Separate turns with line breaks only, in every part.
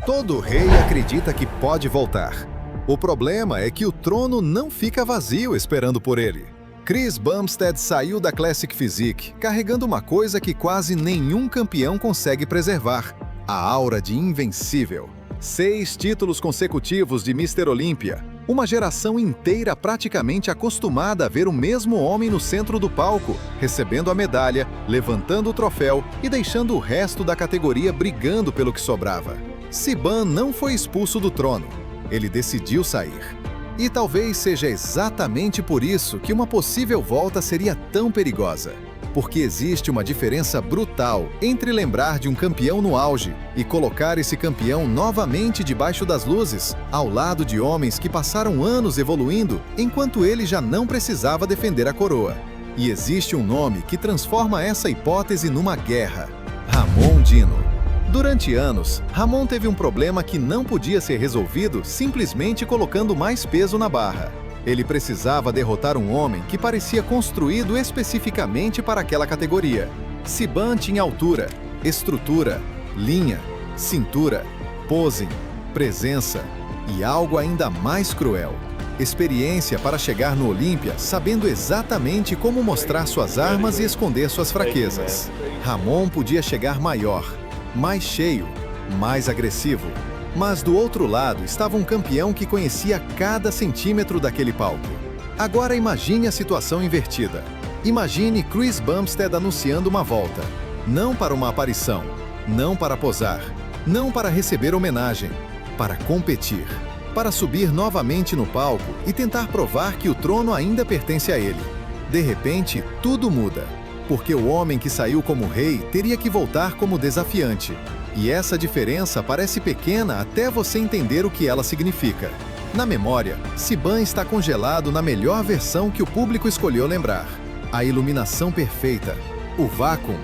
Todo rei acredita que pode voltar. O problema é que o trono não fica vazio esperando por ele. Chris Bumstead saiu da Classic Physique carregando uma coisa que quase nenhum campeão consegue preservar: a aura de invencível. 6 títulos consecutivos de Mr. Olympia. Uma geração inteira praticamente acostumada a ver o mesmo homem no centro do palco, recebendo a medalha, levantando o troféu e deixando o resto da categoria brigando pelo que sobrava. Siban não foi expulso do trono. Ele decidiu sair. E talvez seja exatamente por isso que uma possível volta seria tão perigosa. Porque existe uma diferença brutal entre lembrar de um campeão no auge e colocar esse campeão novamente debaixo das luzes, ao lado de homens que passaram anos evoluindo enquanto ele já não precisava defender a coroa. E existe um nome que transforma essa hipótese numa guerra: Ramon Dino. Durante anos, Ramon teve um problema que não podia ser resolvido simplesmente colocando mais peso na barra. Ele precisava derrotar um homem que parecia construído especificamente para aquela categoria. Siban tinha altura, estrutura, linha, cintura, posing, presença e algo ainda mais cruel: experiência para chegar no Olímpia sabendo exatamente como mostrar suas armas e esconder suas fraquezas. Ramon podia chegar maior, mais cheio, mais agressivo. Mas do outro lado estava um campeão que conhecia cada centímetro daquele palco. Agora imagine a situação invertida. Imagine Chris Bumstead anunciando uma volta. Não para uma aparição, não para posar, não para receber homenagem, para competir. Para subir novamente no palco e tentar provar que o trono ainda pertence a ele. De repente, tudo muda. Porque o homem que saiu como rei teria que voltar como desafiante. E essa diferença parece pequena até você entender o que ela significa. Na memória, Siban está congelado na melhor versão que o público escolheu lembrar. A iluminação perfeita, o vácuo,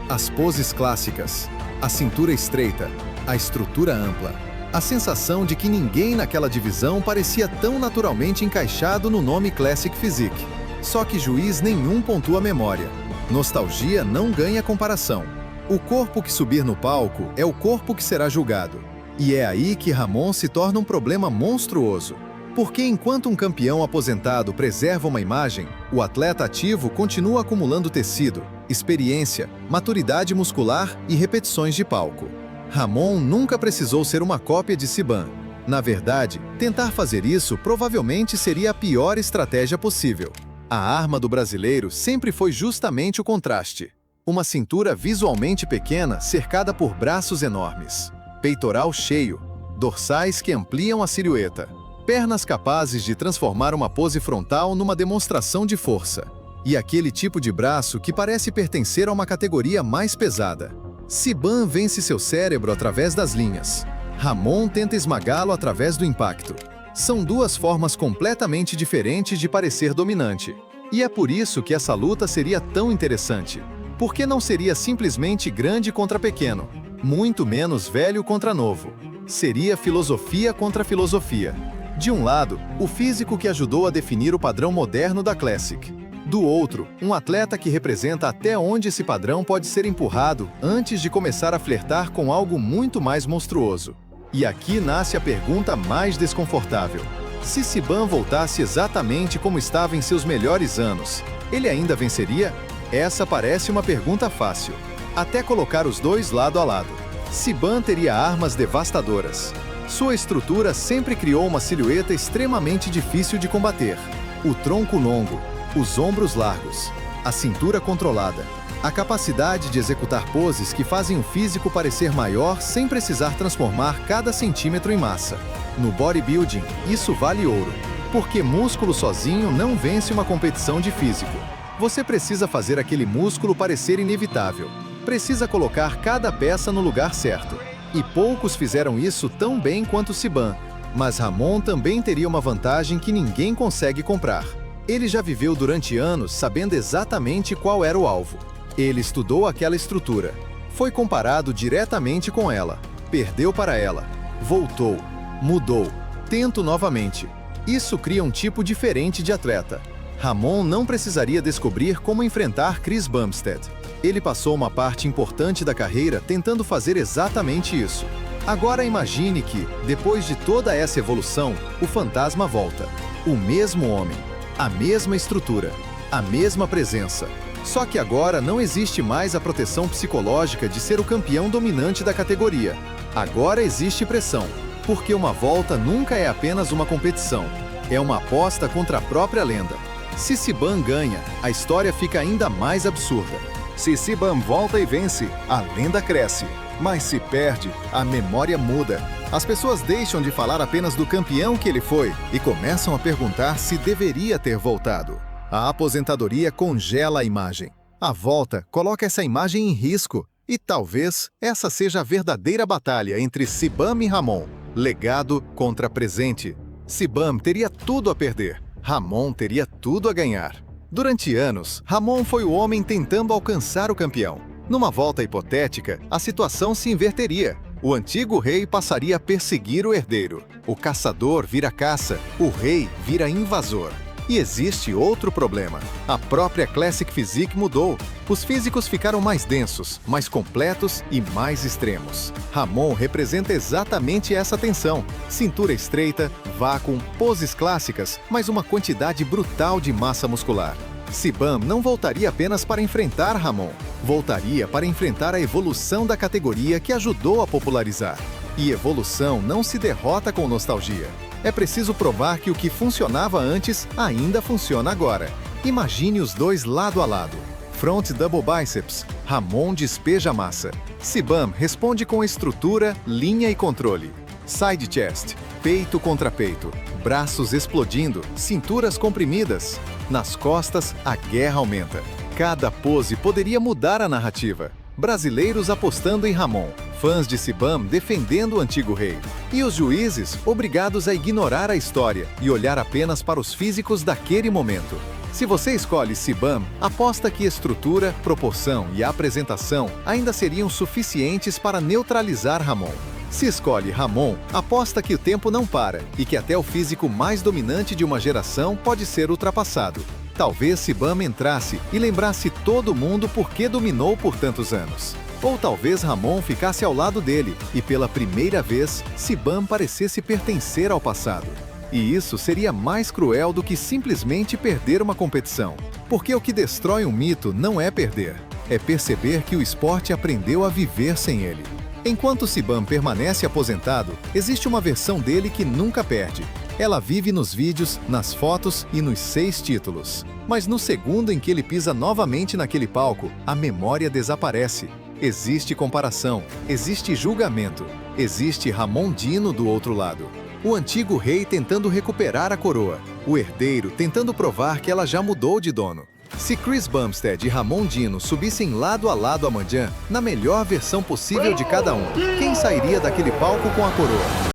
as poses clássicas, a cintura estreita, a estrutura ampla. A sensação de que ninguém naquela divisão parecia tão naturalmente encaixado no nome Classic Physique. Só que juiz nenhum pontua a memória. Nostalgia não ganha comparação. O corpo que subir no palco é o corpo que será julgado. E é aí que Ramon se torna um problema monstruoso. Porque enquanto um campeão aposentado preserva uma imagem, o atleta ativo continua acumulando tecido, experiência, maturidade muscular e repetições de palco. Ramon nunca precisou ser uma cópia de Siban. Na verdade, tentar fazer isso provavelmente seria a pior estratégia possível. A arma do brasileiro sempre foi justamente o contraste. Uma cintura visualmente pequena cercada por braços enormes, peitoral cheio, dorsais que ampliam a silhueta, pernas capazes de transformar uma pose frontal numa demonstração de força, e aquele tipo de braço que parece pertencer a uma categoria mais pesada. Siban vence seu cérebro através das linhas. Ramon tenta esmagá-lo através do impacto. São duas formas completamente diferentes de parecer dominante. E é por isso que essa luta seria tão interessante. Porque não seria simplesmente grande contra pequeno, muito menos velho contra novo. Seria filosofia contra filosofia. De um lado, o físico que ajudou a definir o padrão moderno da Classic. Do outro, um atleta que representa até onde esse padrão pode ser empurrado antes de começar a flertar com algo muito mais monstruoso. E aqui nasce a pergunta mais desconfortável. Se Siban voltasse exatamente como estava em seus melhores anos, ele ainda venceria? Essa parece uma pergunta fácil, até colocar os dois lado a lado. Siban teria armas devastadoras. Sua estrutura sempre criou uma silhueta extremamente difícil de combater. O tronco longo, os ombros largos, a cintura controlada, a capacidade de executar poses que fazem o físico parecer maior sem precisar transformar cada centímetro em massa. No bodybuilding, isso vale ouro, porque músculo sozinho não vence uma competição de físico. Você precisa fazer aquele músculo parecer inevitável. Precisa colocar cada peça no lugar certo. E poucos fizeram isso tão bem quanto Siban. Mas Ramon também teria uma vantagem que ninguém consegue comprar. Ele já viveu durante anos sabendo exatamente qual era o alvo. Ele estudou aquela estrutura. Foi comparado diretamente com ela. Perdeu para ela. Voltou. Mudou. Tento novamente. Isso cria um tipo diferente de atleta. Ramon não precisaria descobrir como enfrentar Chris Bumstead. Ele passou uma parte importante da carreira tentando fazer exatamente isso. Agora imagine que, depois de toda essa evolução, o fantasma volta. O mesmo homem, a mesma estrutura, a mesma presença. Só que agora não existe mais a proteção psicológica de ser o campeão dominante da categoria. Agora existe pressão, porque uma volta nunca é apenas uma competição. É uma aposta contra a própria lenda. Se Sibam ganha, a história fica ainda mais absurda. Se Sibam volta e vence, a lenda cresce. Mas se perde, a memória muda. As pessoas deixam de falar apenas do campeão que ele foi e começam a perguntar se deveria ter voltado. A aposentadoria congela a imagem. A volta coloca essa imagem em risco. E talvez essa seja a verdadeira batalha entre Sibam e Ramon. Legado contra presente. Sibam teria tudo a perder. Ramon teria tudo a ganhar. Durante anos, Ramon foi o homem tentando alcançar o campeão. Numa volta hipotética, a situação se inverteria. O antigo rei passaria a perseguir o herdeiro. O caçador vira caça, o rei vira invasor. E existe outro problema. A própria Classic Physique mudou. Os físicos ficaram mais densos, mais completos e mais extremos. Ramon representa exatamente essa tensão. Cintura estreita, vácuo, poses clássicas, mas uma quantidade brutal de massa muscular. Sibam não voltaria apenas para enfrentar Ramon. Voltaria para enfrentar a evolução da categoria que ajudou a popularizar. E evolução não se derrota com nostalgia. É preciso provar que o que funcionava antes ainda funciona agora. Imagine os dois lado a lado. Front double biceps, Ramon despeja massa. Sibam responde com estrutura, linha e controle. Side chest, peito contra peito, braços explodindo, cinturas comprimidas. Nas costas, a guerra aumenta. Cada pose poderia mudar a narrativa. Brasileiros apostando em Ramon, fãs de Sibam defendendo o antigo rei. E os juízes obrigados a ignorar a história e olhar apenas para os físicos daquele momento. Se você escolhe Sibam, aposta que estrutura, proporção e apresentação ainda seriam suficientes para neutralizar Ramon. Se escolhe Ramon, aposta que o tempo não para e que até o físico mais dominante de uma geração pode ser ultrapassado. Talvez Sibam entrasse e lembrasse todo mundo por que dominou por tantos anos. Ou talvez Ramon ficasse ao lado dele e pela primeira vez Sibam parecesse pertencer ao passado. E isso seria mais cruel do que simplesmente perder uma competição. Porque o que destrói um mito não é perder, é perceber que o esporte aprendeu a viver sem ele. Enquanto Sibam permanece aposentado, existe uma versão dele que nunca perde. Ela vive nos vídeos, nas fotos e nos 6 títulos. Mas no segundo em que ele pisa novamente naquele palco, a memória desaparece. Existe comparação, existe julgamento, existe Ramon Dino do outro lado. O antigo rei tentando recuperar a coroa, o herdeiro tentando provar que ela já mudou de dono. Se Chris Bumstead e Ramon Dino subissem lado a lado amanhã, na melhor versão possível de cada um, quem sairia daquele palco com a coroa?